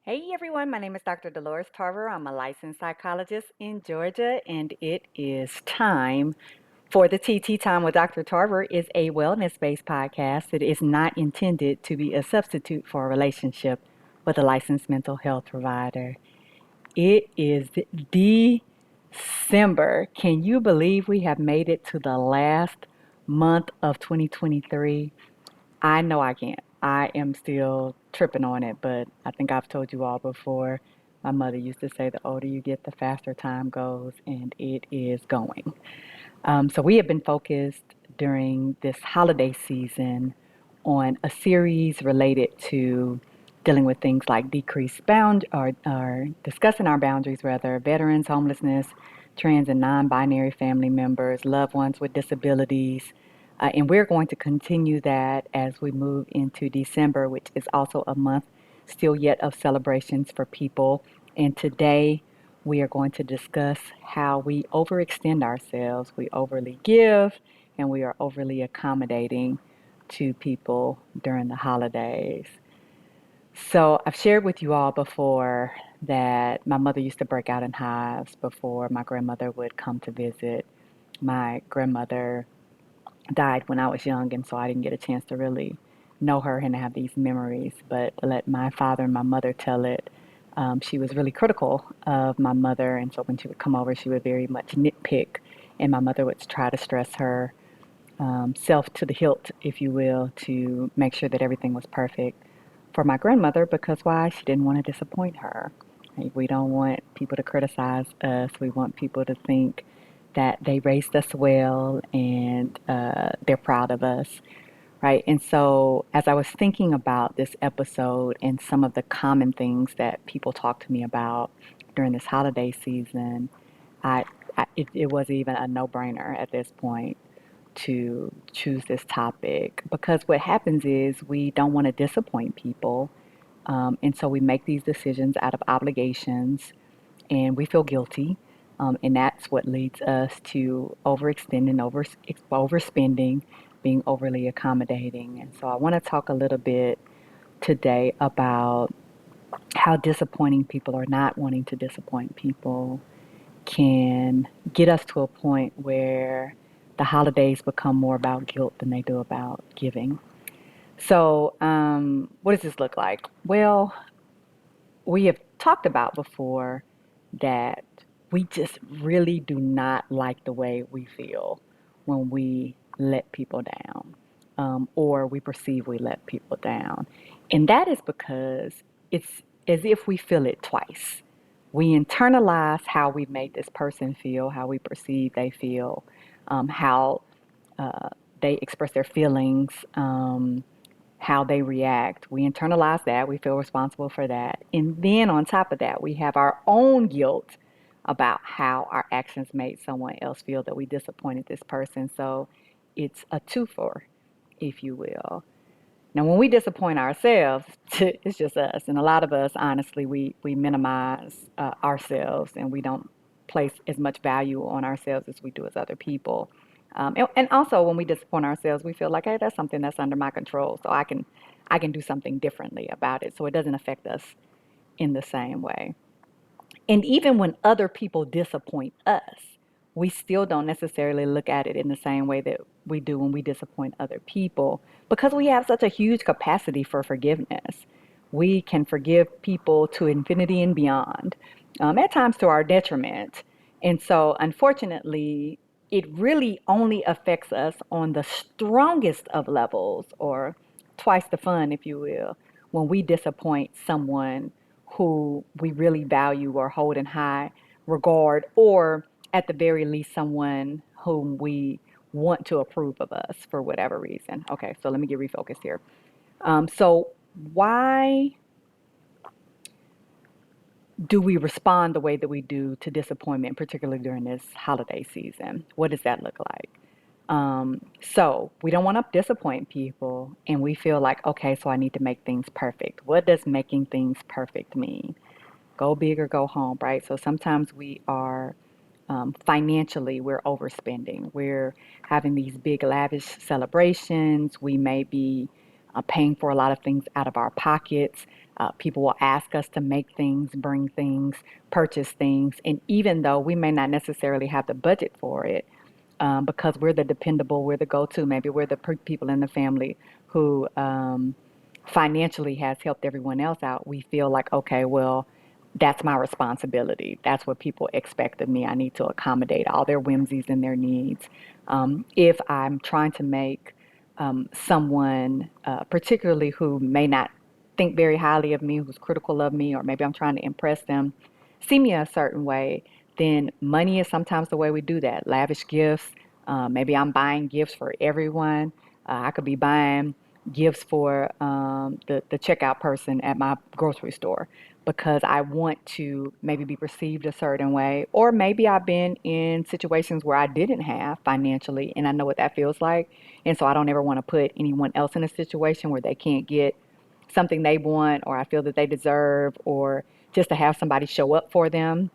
Hey everyone, my name is Dr. Dolores Tarver. I'm a licensed psychologist in Georgia, and it is time for the TT Time with Dr. Tarver is a wellness-based podcast that is not intended to be a substitute for a relationship with a licensed mental health provider. It is December. Can you believe we have made it to the last month of 2023? I know I can't. I am still tripping on it, but I think I've told you all before. My mother used to say the older you get, the faster time goes, and it is going. So we have been focused during this holiday season on a series related to dealing with things like decreased bound or discussing our boundaries, rather, veterans, homelessness, trans and non-binary family members, loved ones with disabilities. And we're going to continue that as we move into December, which is also a month still yet of celebrations for people. And today we are going to discuss how we overextend ourselves, we overly give, and we are overly accommodating to people during the holidays. So I've shared with you all before that my mother used to break out in hives before my grandmother would come to visit. My grandmother died when I was young, and so I didn't get a chance to really know her and have these memories. But to let my father and my mother tell it, she was really critical of my mother, and so when she would come over, she would very much nitpick, and my mother would try to stress her self to the hilt, if you will, to make sure that everything was perfect for my grandmother because why? She didn't want to disappoint her. Like, we don't want people to criticize us. We want people to think that they raised us well and they're proud of us, right? And so, as I was thinking about this episode and some of the common things that people talk to me about during this holiday season, I, it was even a no-brainer at this point to choose this topic because what happens is we don't want to disappoint people. And so we make these decisions out of obligations and we feel guilty. And that's what leads us to overextending, overspending, being overly accommodating. And so I want to talk a little bit today about how disappointing people or not wanting to disappoint people can get us to a point where the holidays become more about guilt than they do about giving. So, what does this look like? Well, we have talked about before that we just really do not like the way we feel when we let people down, or we perceive we let people down. And that is because it's as if we feel it twice. We internalize how we made this person feel, how we perceive they feel, how uh, they express their feelings, how they react. We internalize that. We feel responsible for that. And then on top of that, we have our own guilt about how our actions made someone else feel that we disappointed this person. So it's a twofer, if you will. Now, when we disappoint ourselves, it's just us. And a lot of us, honestly, we minimize ourselves and we don't place as much value on ourselves as we do as other people. And also, when we disappoint ourselves, we feel like, hey, that's something that's under my control, so I can do something differently about it, so it doesn't affect us in the same way. And even when other people disappoint us, we still don't necessarily look at it in the same way that we do when we disappoint other people because we have such a huge capacity for forgiveness. We can forgive people to infinity and beyond, at times to our detriment. And so, unfortunately, it really only affects us on the strongest of levels, or twice the fun, if you will, when we disappoint someone who we really value or hold in high regard, or at the very least, someone whom we want to approve of us for whatever reason. Okay, so let me get refocused here. So, why do we respond the way that we do to disappointment, particularly during this holiday season? What does that look like? So we don't want to disappoint people, and we feel like, okay, so I need to make things perfect. What does making things perfect mean? Go big or go home, right? So sometimes we are financially, we're overspending. We're having these big, lavish celebrations. We may be paying for a lot of things out of our pockets. People will ask us to make things, bring things, purchase things. And even though we may not necessarily have the budget for it, because we're the dependable, we're the go-to, maybe we're the people in the family who financially has helped everyone else out, we feel like, okay, well, that's my responsibility. That's what people expect of me. I need to accommodate all their whimsies and their needs. If I'm trying to make someone, particularly who may not think very highly of me, who's critical of me, or maybe I'm trying to impress them, see me a certain way, then money is sometimes the way we do that. Lavish gifts. Maybe I'm buying gifts for everyone. I could be buying gifts for the checkout person at my grocery store because I want to maybe be perceived a certain way. Or maybe I've been in situations where I didn't have financially and I know what that feels like. And so I don't ever want to put anyone else in a situation where they can't get something they want or I feel that they deserve or just to have somebody show up for them.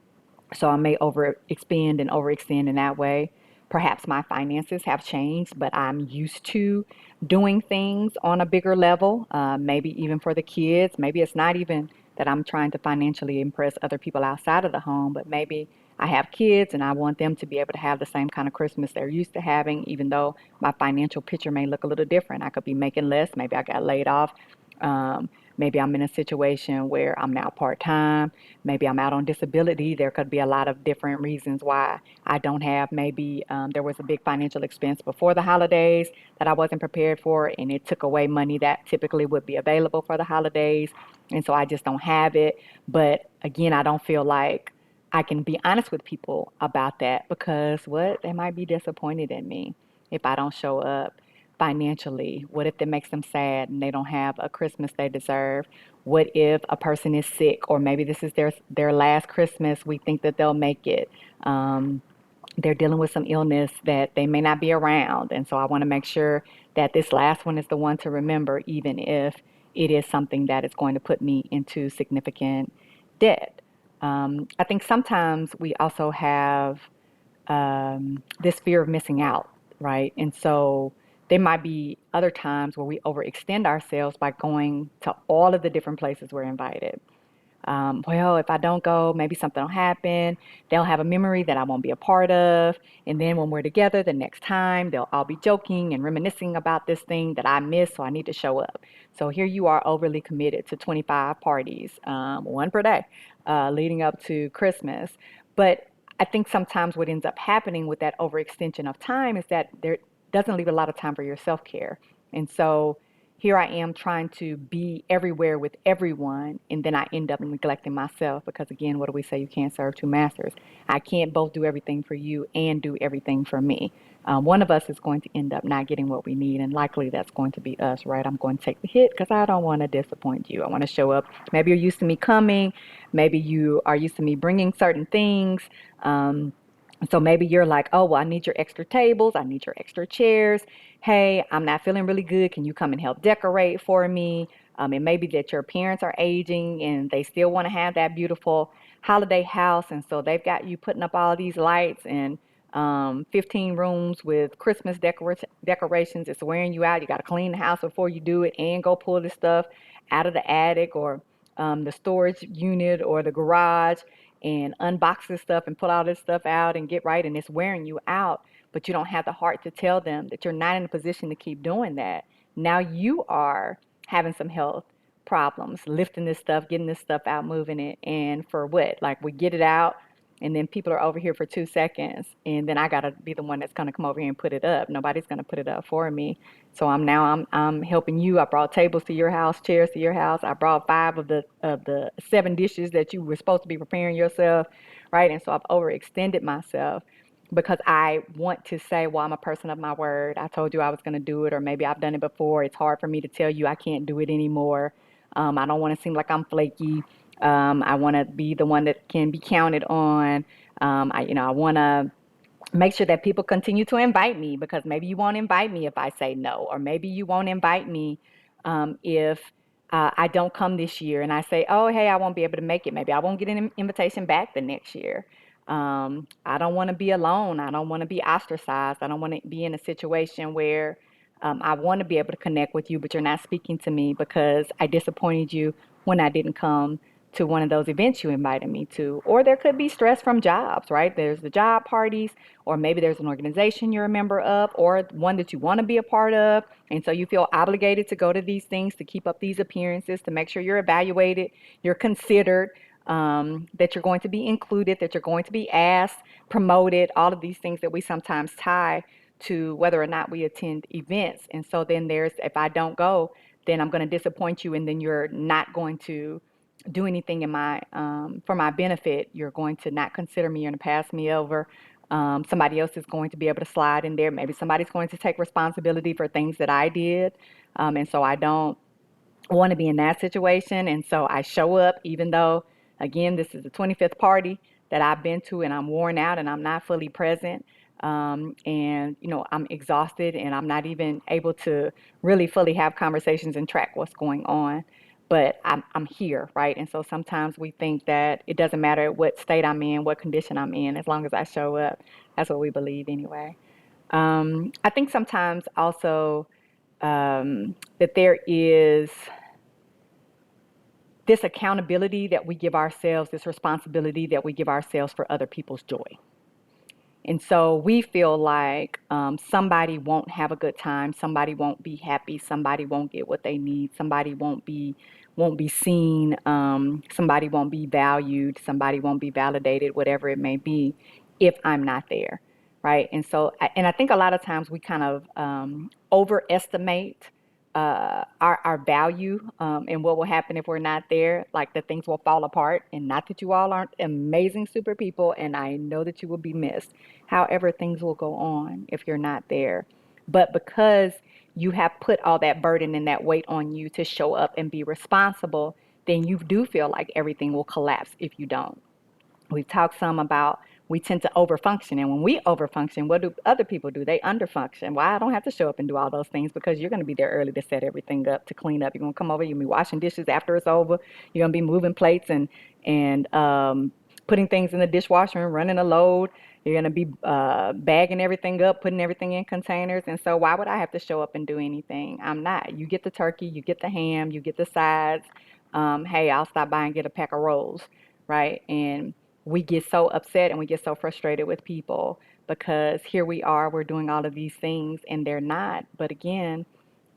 So I may overexpend and overextend in that way. Perhaps my finances have changed, but I'm used to doing things on a bigger level, maybe even for the kids. Maybe it's not even that I'm trying to financially impress other people outside of the home, but maybe I have kids and I want them to be able to have the same kind of Christmas they're used to having, even though my financial picture may look a little different. I could be making less. Maybe I got laid off. Um, Maybe I'm in a situation where I'm now part time. Maybe I'm out on disability. There could be a lot of different reasons why I don't have. Maybe there was a big financial expense before the holidays that I wasn't prepared for, and it took away money that typically would be available for the holidays. And so I just don't have it. But again, I don't feel like I can be honest with people about that because what? They might be disappointed in me if I don't show up financially? What if that makes them sad and they don't have a Christmas they deserve? What if a person is sick or maybe this is their last Christmas? We think that they'll make it. Um, they're dealing with some illness that they may not be around. And so I want to make sure that this last one is the one to remember, even if it is something that is going to put me into significant debt. I think sometimes we also have this fear of missing out, right? And so there might be other times where we overextend ourselves by going to all of the different places we're invited. Well, if I don't go, maybe something will happen. They'll have a memory that I won't be a part of. And then when we're together the next time, they'll all be joking and reminiscing about this thing that I missed, so I need to show up. So here you are overly committed to 25 parties, one per day, leading up to Christmas. But I think sometimes what ends up happening with that overextension of time is that there doesn't leave a lot of time for your self care. And so here I am trying to be everywhere with everyone, and then I end up neglecting myself because, again, what do we say? You can't serve two masters. I can't both do everything for you and do everything for me. One of us is going to end up not getting what we need, and likely that's going to be us, right? I'm going to take the hit because I don't want to disappoint you. I want to show up. Maybe you're used to me coming, maybe you are used to me bringing certain things. Um, so maybe you're like, oh, well, I need your extra tables. I need your extra chairs. Hey, I'm not feeling really good. Can you come and help decorate for me? It may be that your parents are aging and they still want to have that beautiful holiday house. And so they've got you putting up all these lights and 15 rooms with Christmas decorations. It's wearing you out. You got to clean the house before you do it and go pull this stuff out of the attic or the storage unit or the garage and unbox this stuff and pull all this stuff out and get right. And it's wearing you out, but you don't have the heart to tell them that you're not in a position to keep doing that. Now you are having some health problems, lifting this stuff, getting this stuff out, moving it. And for what? Like we get it out and then people are over here for 2 seconds and then I gotta be the one that's gonna come over here and put it up. Nobody's gonna put it up for me. So I'm helping you. I brought tables to your house, chairs to your house. I brought five of the seven dishes that you were supposed to be preparing yourself, right? And so I've overextended myself because I want to say, well, I'm a person of my word. I told you I was going to do it, or maybe I've done it before. It's hard for me to tell you I can't do it anymore. I don't want to seem like I'm flaky. I want to be the one that can be counted on. I want to make sure that people continue to invite me because maybe you won't invite me if I say no, or maybe you won't invite me if I don't come this year and I say, oh, hey, I won't be able to make it. Maybe I won't get an invitation back the next year. I don't want to be alone. I don't want to be ostracized. I don't want to be in a situation where I want to be able to connect with you, but you're not speaking to me because I disappointed you when I didn't come to one of those events you invited me to. Or there could be stress from jobs, right? There's the job parties, or maybe there's an organization you're a member of, or one that you want to be a part of. And so you feel obligated to go to these things, to keep up these appearances, to make sure you're evaluated, you're considered, that you're going to be included, that you're going to be asked, promoted, all of these things that we sometimes tie to whether or not we attend events. And so then if I don't go, then I'm going to disappoint you, and then you're not going to do anything in my for my benefit. You're going to not consider me. You're going to pass me over. Somebody else is going to be able to slide in there. Maybe somebody's going to take responsibility for things that I did, and so I don't want to be in that situation. And so I show up, even though, again, this is the 25th party that I've been to, and I'm worn out and I'm not fully present. And, I'm exhausted and I'm not even able to really fully have conversations and track what's going on. But I'm here, right? And so sometimes we think that it doesn't matter what state I'm in, what condition I'm in, as long as I show up. That's what we believe anyway. I think sometimes also that there is this accountability that we give ourselves, this responsibility that we give ourselves for other people's joy. And so we feel like somebody won't have a good time, somebody won't be happy, somebody won't get what they need, somebody won't be seen, somebody won't be valued, somebody won't be validated, whatever it may be, if I'm not there, right? And so, and I think a lot of times we kind of overestimate our value, and what will happen if we're not there. Like that things will fall apart. And not that you all aren't amazing, super people, and I know that you will be missed. However, things will go on if you're not there. But because you have put all that burden and that weight on you to show up and be responsible, then you do feel like everything will collapse if you don't. We've talked some about we tend to overfunction. And when we overfunction, what do other people do? They underfunction. Well, I don't have to show up and do all those things because you're going to be there early to set everything up, to clean up. You're going to come over, you're going to be washing dishes after it's over. You're going to be moving plates and putting things in the dishwasher and running a load. You're going to be bagging everything up, putting everything in containers. And so why would I have to show up and do anything? I'm not. You get the turkey, you get the ham, you get the sides. Hey, I'll stop by and get a pack of rolls, right? And we get so upset and we get so frustrated with people because here we are, we're doing all of these things and they're not. But again,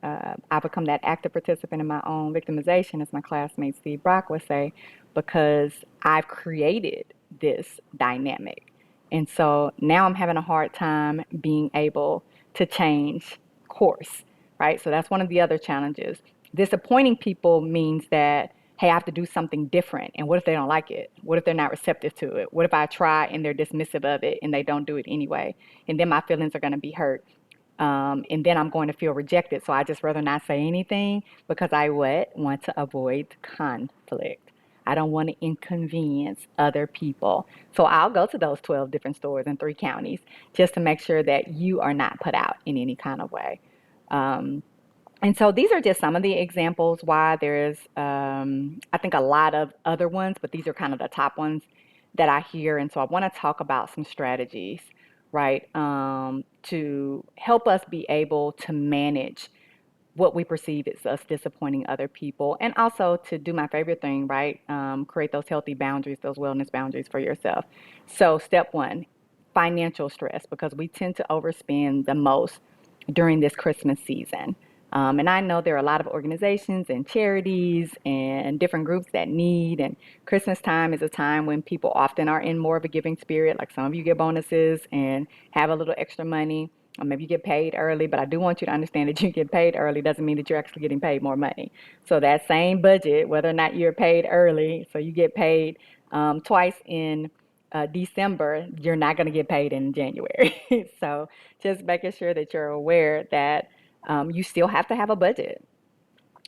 I become that active participant in my own victimization, as my classmate Steve Brock would say, because I've created this dynamic. And so now I'm having a hard time being able to change course, right? So that's one of the other challenges. Disappointing people means that, hey, I have to do something different. And what if they don't like it? What if they're not receptive to it? What if I try and they're dismissive of it and they don't do it anyway? And then my feelings are going to be hurt. And then I'm going to feel rejected. So I just rather not say anything because I what? Want to avoid conflict. I don't want to inconvenience other people. So I'll go to those 12 different stores in 3 counties just to make sure that you are not put out in any kind of way. Um, and so these are just some of the examples why there's, I think, a lot of other ones, but these are kind of the top ones that I hear. And so I want to talk about some strategies, right, to help us be able to manage what we perceive as us disappointing other people, and also to do my favorite thing, right? Create those healthy boundaries, those wellness boundaries for yourself. So, step one, financial stress, because we tend to overspend the most during this Christmas season. And I know there are a lot of organizations and charities and different groups that need, and Christmas time is a time when people often are in more of a giving spirit. Like some of you get bonuses and have a little extra money, or maybe you get paid early, but I do want you to understand that you get paid early doesn't mean that you're actually getting paid more money. So that same budget, whether or not you're paid early, so you get paid twice in December, you're not going to get paid in January. So just making sure that you're aware that you still have to have a budget.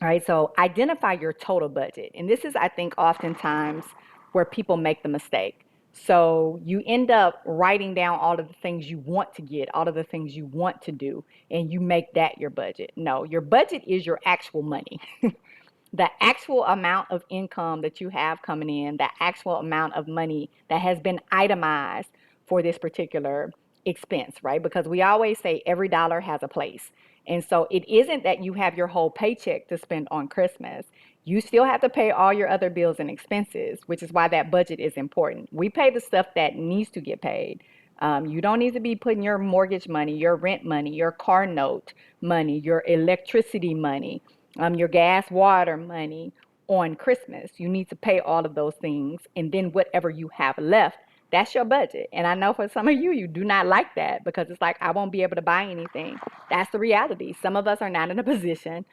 All right, so identify your total budget. And this is, I think, oftentimes where people make the mistake. So you end up writing down all of the things you want to get, all of the things you want to do, and you make that your budget. No, your budget is your actual money. The actual amount of income that you have coming in, the actual amount of money that has been itemized for this particular expense, right? Because we always say every dollar has a place. And so it isn't that you have your whole paycheck to spend on Christmas. You still have to pay all your other bills and expenses, which is why that budget is important. We pay the stuff that needs to get paid. You don't need to be putting your mortgage money, your rent money, your car note money, your electricity money, your gas, water money on Christmas. You need to pay all of those things. And then whatever you have left, that's your budget. And I know for some of you, you do not like that because it's like, I won't be able to buy anything. That's the reality. Some of us are not in a position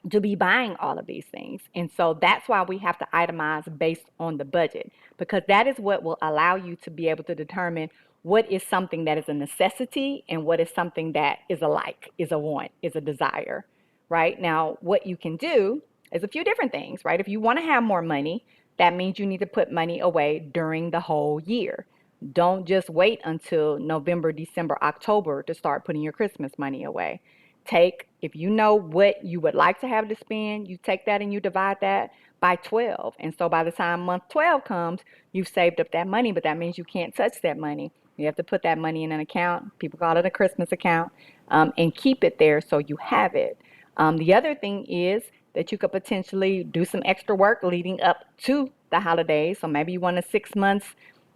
to be buying all of these things. And so that's why we have to itemize based on the budget, because that is what will allow you to be able to determine what is something that is a necessity and what is something that is a like, is a want, is a desire, right? Now, what you can do is a few different things, right? If you want to have more money, that means you need to put money away during the whole year. Don't just wait until November, December, October to start putting your Christmas money away. Take, if you know what you would like to have to spend, you take that and you divide that by 12. And so by the time month 12 comes, you've saved up that money, but that means you can't touch that money. You have to put that money in an account. People call it a Christmas account, and keep it there so you have it. The other thing is that you could potentially do some extra work leading up to the holidays. So maybe you want to 6 months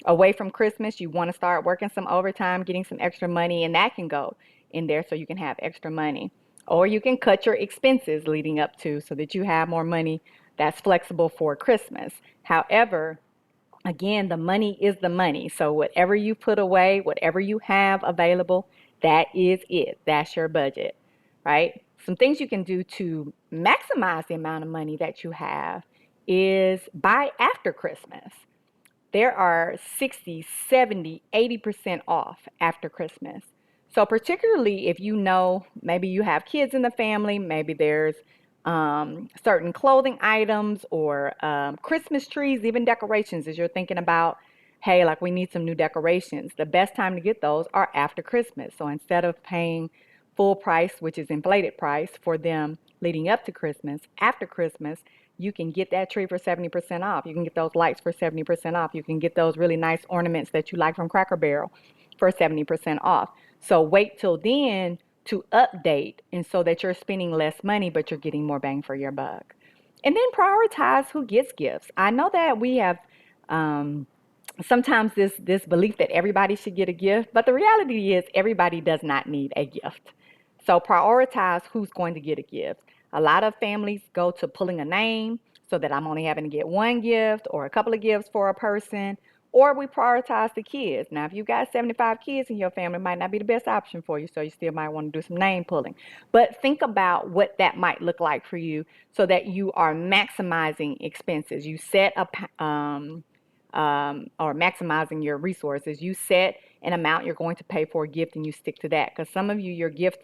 away from Christmas, you want to start working some overtime, getting some extra money, and that can go in there so you can have extra money. Or you can cut your expenses leading up to so that you have more money that's flexible for Christmas. However, again, the money is the money. So whatever you put away, whatever you have available, that is it. That's your budget, right? Some things you can do to maximize the amount of money that you have is buy after Christmas. There are 60, 70, 80% off after Christmas. So particularly if you know maybe you have kids in the family, maybe there's certain clothing items or Christmas trees, even decorations, as you're thinking about, hey, like we need some new decorations. The best time to get those are after Christmas. So instead of paying full price, which is inflated price for them leading up to Christmas, after Christmas, you can get that tree for 70% off. You can get those lights for 70% off. You can get those really nice ornaments that you like from Cracker Barrel for 70% off. So wait till then to update, and so that you're spending less money, but you're getting more bang for your buck. And then prioritize who gets gifts. I know that we have um, sometimes this belief that everybody should get a gift, but the reality is everybody does not need a gift. So prioritize who's going to get a gift. A lot of families go to pulling a name so that I'm only having to get one gift or a couple of gifts for a person, or we prioritize the kids. Now, if you've got 75 kids in your family, it might not be the best option for you, so you still might want to do some name pulling. But think about what that might look like for you so that you are maximizing expenses. You set a or maximizing your resources. You set an amount you're going to pay for a gift and you stick to that. Because some of you, your gift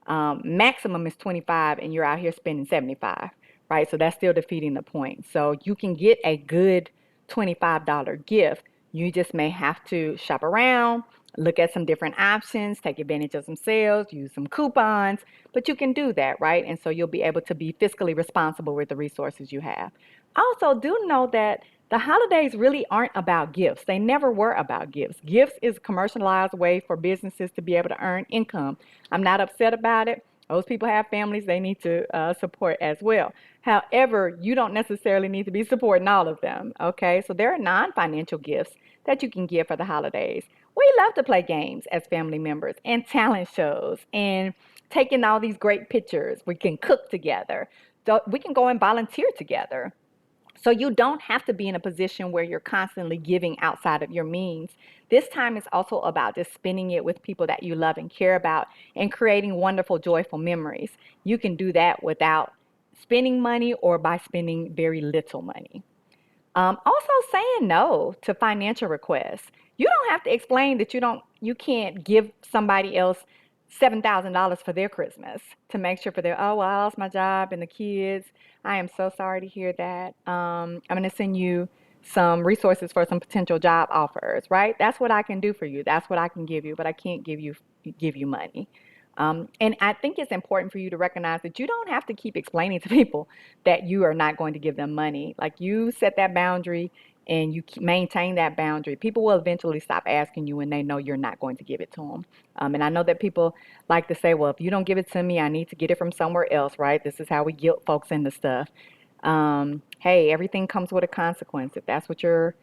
maximum is 25 and you're out here spending 75, right? So that's still defeating the point. So you can get a good $25 gift. You just may have to shop around, look at some different options, take advantage of some sales, use some coupons, but you can do that, right? And so you'll be able to be fiscally responsible with the resources you have. Also, do know that the holidays really aren't about gifts. They never were about gifts. Gifts is a commercialized way for businesses to be able to earn income. I'm not upset about it. Those people have families they need to support as well. However, you don't necessarily need to be supporting all of them, okay? So there are non-financial gifts that you can give for the holidays. We love to play games as family members and talent shows and taking all these great pictures. We can cook together. So we can go and volunteer together. So you don't have to be in a position where you're constantly giving outside of your means. This time is also about just spending it with people that you love and care about and creating wonderful, joyful memories. You can do that without spending money or by spending very little money. Also saying no to financial requests. You don't have to explain that you can't give somebody else $7,000 for their Christmas to make sure for their, oh, well, I lost my job and the kids. I am so sorry to hear that. I'm going to send you some resources for some potential job offers, right? That's what I can do for you. That's what I can give you, but I can't give you money. And I think it's important for you to recognize that you don't have to keep explaining to people that you are not going to give them money. Like you set that boundary, and you maintain that boundary, people will eventually stop asking you when they know you're not going to give it to them. And I know that people like to say, well, if you don't give it to me, I need to get it from somewhere else, right? This is how we guilt folks into stuff. Hey, everything comes with a consequence. If that's what a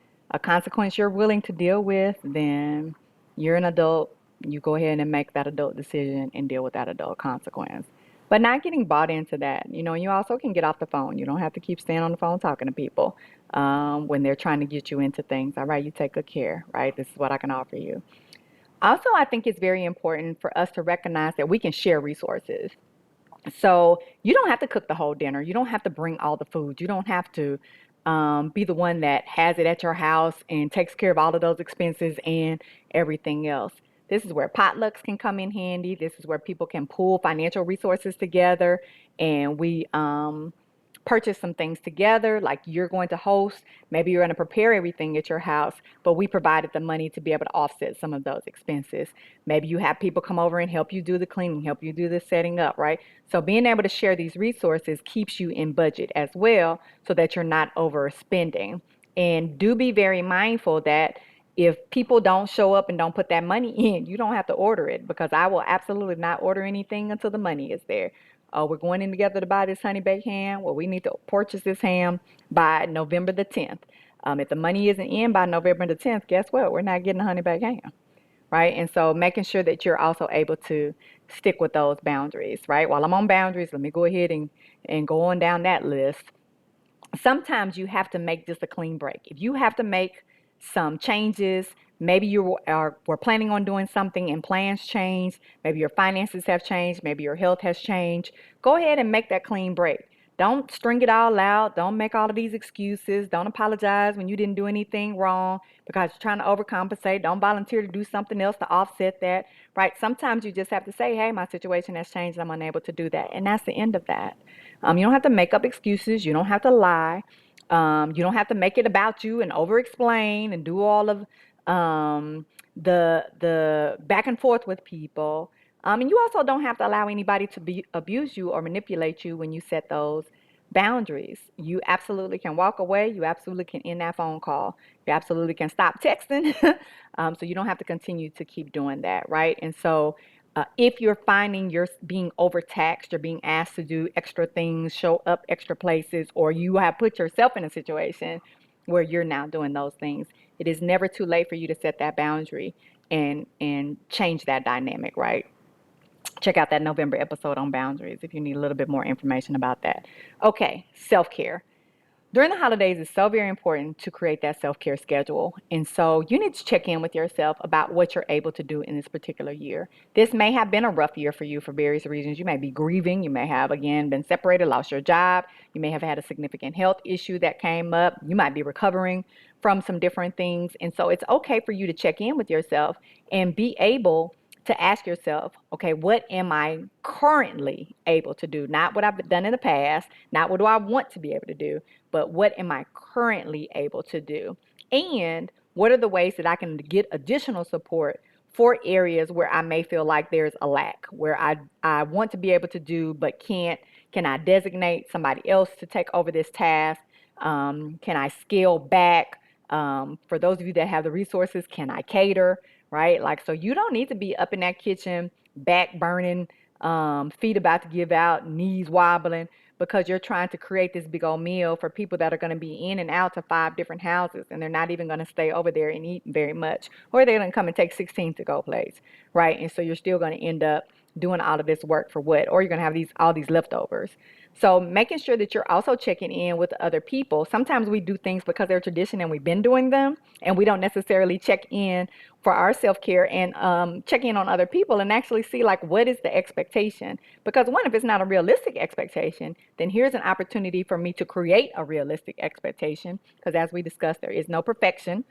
consequence you're willing to deal with, then you're an adult. You go ahead and make that adult decision and deal with that adult consequence. But not getting bought into that. You also can get off the phone. You don't have to keep staying on the phone talking to people when they're trying to get you into things. All right, you take good care, right? This is what I can offer you. Also, I think it's very important for us to recognize that we can share resources. So you don't have to cook the whole dinner. You don't have to bring all the food. You don't have to be the one that has it at your house and takes care of all of those expenses and everything else. This is where potlucks can come in handy. This is where people can pool financial resources together, and we purchase some things together, like you're going to host, maybe you're going to prepare everything at your house, but we provided the money to be able to offset some of those expenses. Maybe you have people come over and help you do the cleaning, help you do the setting up, right? So being able to share these resources keeps you in budget as well, so that you're not overspending. And do be very mindful that if people don't show up and don't put that money in, you don't have to order it, because I will absolutely not order anything until the money is there. Oh, we're going in together to buy this honey baked ham. Well, we need to purchase this ham by November the 10th. If the money isn't in by November the 10th, guess what? We're not getting a honey baked ham, right? And so making sure that you're also able to stick with those boundaries, right? While I'm on boundaries, let me go ahead and go on down that list. Sometimes you have to make just a clean break. If you have to make some changes, maybe were planning on doing something and plans change, maybe your finances have changed, maybe your health has changed, go ahead and make that clean break. Don't string it all out. Don't make all of these excuses. Don't apologize when you didn't do anything wrong because you're trying to overcompensate. Don't volunteer to do something else to offset that, right? Sometimes you just have to say, hey, my situation has changed. I'm unable to do that. And that's the end of that. You don't have to make up excuses. You don't have to lie. You don't have to make it about you and over explain and do all of the back and forth with people. And you also don't have to allow anybody to abuse you or manipulate you when you set those boundaries. You absolutely can walk away. You absolutely can end that phone call. You absolutely can stop texting. So you don't have to continue to keep doing that, right? And so if you're finding you're being overtaxed or being asked to do extra things, show up extra places, or you have put yourself in a situation where you're now doing those things, it is never too late for you to set that boundary and change that dynamic, right? Check out that November episode on boundaries if you need a little bit more information about that. Okay, self-care. During the holidays, it's so very important to create that self-care schedule. And so you need to check in with yourself about what you're able to do in this particular year. This may have been a rough year for you for various reasons. You may be grieving. You may have, again, been separated, lost your job. You may have had a significant health issue that came up. You might be recovering from some different things. And so it's okay for you to check in with yourself and be able to ask yourself, okay, what am I currently able to do? Not what I've done in the past, not what do I want to be able to do, but what am I currently able to do? And what are the ways that I can get additional support for areas where I may feel like there's a lack, where I want to be able to do but can't? Can I designate somebody else to take over this task? Can I scale back? For those of you that have the resources, can I cater? Right? Like, so you don't need to be up in that kitchen, back burning, feet about to give out, knees wobbling, because you're trying to create this big old meal for people that are going to be in and out to 5 different houses, and they're not even going to stay over there and eat very much, or they're going to come and take 16 to go plates, right? And so you're still going to end up doing all of this work for what? Or you're going to have all these leftovers. So making sure that you're also checking in with other people. Sometimes we do things because they're tradition and we've been doing them, and we don't necessarily check in for our self-care and check in on other people and actually see, like, what is the expectation? Because one, if it's not a realistic expectation, then here's an opportunity for me to create a realistic expectation, because as we discussed, there is no perfection.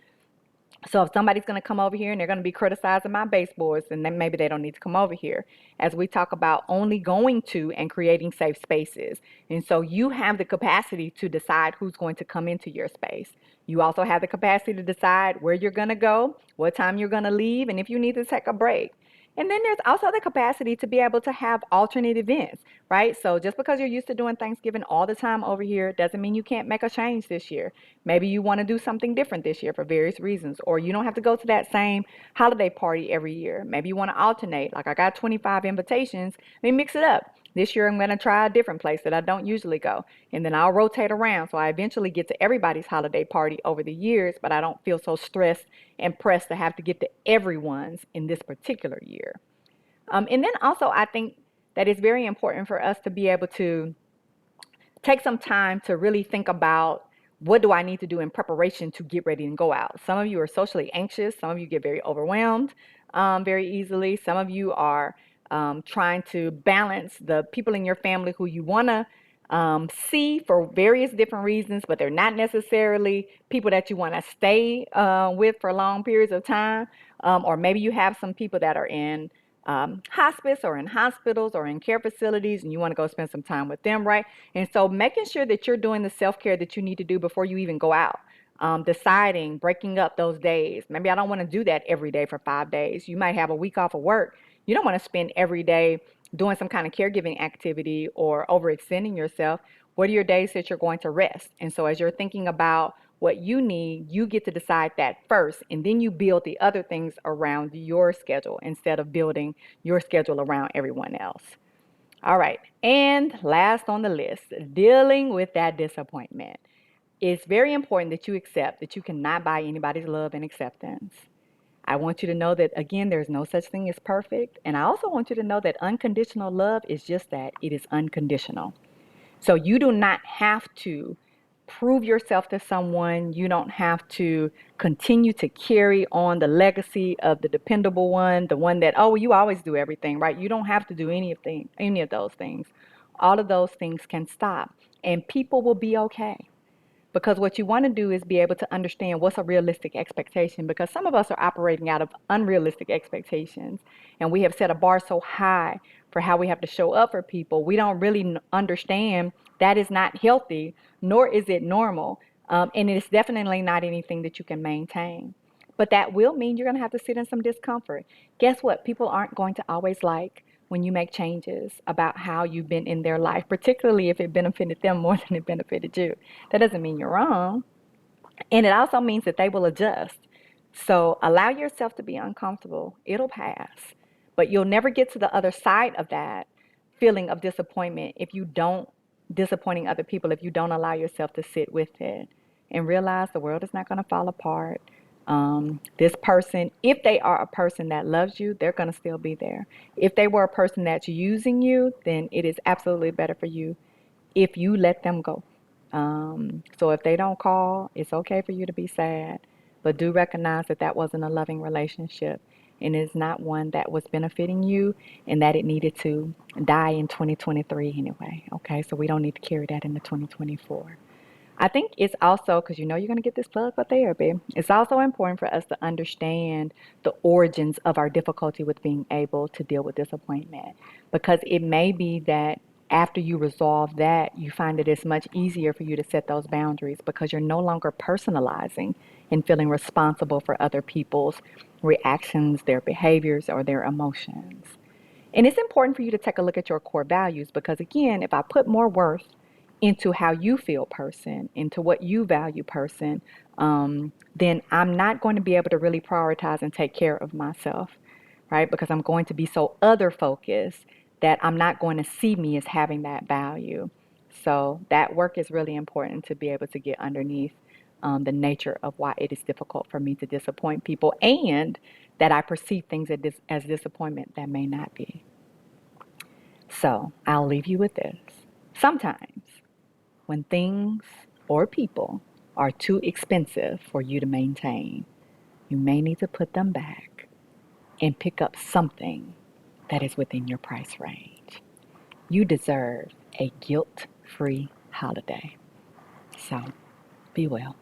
So if somebody's going to come over here and they're going to be criticizing my baseboards, then maybe they don't need to come over here. As we talk about only going to and creating safe spaces. And so you have the capacity to decide who's going to come into your space. You also have the capacity to decide where you're going to go, what time you're going to leave, and if you need to take a break. And then there's also the capacity to be able to have alternate events, right? So just because you're used to doing Thanksgiving all the time over here doesn't mean you can't make a change this year. Maybe you want to do something different this year for various reasons, or you don't have to go to that same holiday party every year. Maybe you want to alternate. Like I got 25 invitations, let me mix it up. This year I'm going to try a different place that I don't usually go. And then I'll rotate around so I eventually get to everybody's holiday party over the years, but I don't feel so stressed and pressed to have to get to everyone's in this particular year. And then also, I think that it's very important for us to be able to take some time to really think about what do I need to do in preparation to get ready and go out. Some of you are socially anxious. Some of you get very overwhelmed very easily. Some of you are trying to balance the people in your family who you want to see for various different reasons, but they're not necessarily people that you want to stay with for long periods of time. Or maybe you have some people that are in hospice or in hospitals or in care facilities, and you want to go spend some time with them, right? And so making sure that you're doing the self-care that you need to do before you even go out. Deciding, breaking up those days. Maybe I don't want to do that every day for 5 days. You might have a week off of work. You don't want to spend every day doing some kind of caregiving activity or overextending yourself. What are your days that you're going to rest? And so as you're thinking about what you need, you get to decide that first, and then you build the other things around your schedule instead of building your schedule around everyone else. All right. And last on the list, dealing with that disappointment. It's very important that you accept that you cannot buy anybody's love and acceptance. I want you to know that, again, there's no such thing as perfect. And I also want you to know that unconditional love is just that, it is unconditional. So you do not have to prove yourself to someone. You don't have to continue to carry on the legacy of the dependable one, the one that, oh, well, you always do everything, right? You don't have to do any of those things. All of those things can stop, and people will be okay. Because what you want to do is be able to understand what's a realistic expectation, because some of us are operating out of unrealistic expectations, and we have set a bar so high for how we have to show up for people. We don't really understand that is not healthy, nor is it normal, and it's definitely not anything that you can maintain. But that will mean you're going to have to sit in some discomfort. Guess what? People aren't going to always like when you make changes about how you've been in their life, particularly if it benefited them more than it benefited you. That doesn't mean you're wrong. And it also means that they will adjust. So allow yourself to be uncomfortable. It'll pass. But you'll never get to the other side of that feeling of disappointment if you don't, disappointing other people, if you don't allow yourself to sit with it and realize the world is not going to fall apart. This person, if they are a person that loves you, they're going to still be there. If they were a person that's using you, then it is absolutely better for you if you let them go. So if they don't call, it's okay for you to be sad, but do recognize that that wasn't a loving relationship and is not one that was benefiting you, and that it needed to die in 2023 anyway. Okay, so we don't need to carry that into 2024. I think it's also, because you know you're going to get this plug for therapy, it's also important for us to understand the origins of our difficulty with being able to deal with disappointment. Because it may be that after you resolve that, you find that it's much easier for you to set those boundaries because you're no longer personalizing and feeling responsible for other people's reactions, their behaviors, or their emotions. And it's important for you to take a look at your core values because, again, if I put more worth into how you feel person, into what you value person, then I'm not going to be able to really prioritize and take care of myself, right? Because I'm going to be so other focused that I'm not going to see me as having that value. So that work is really important to be able to get underneath the nature of why it is difficult for me to disappoint people and that I perceive things as disappointment that may not be. So I'll leave you with this. Sometimes when things or people are too expensive for you to maintain, you may need to put them back and pick up something that is within your price range. You deserve a guilt-free holiday. So be well.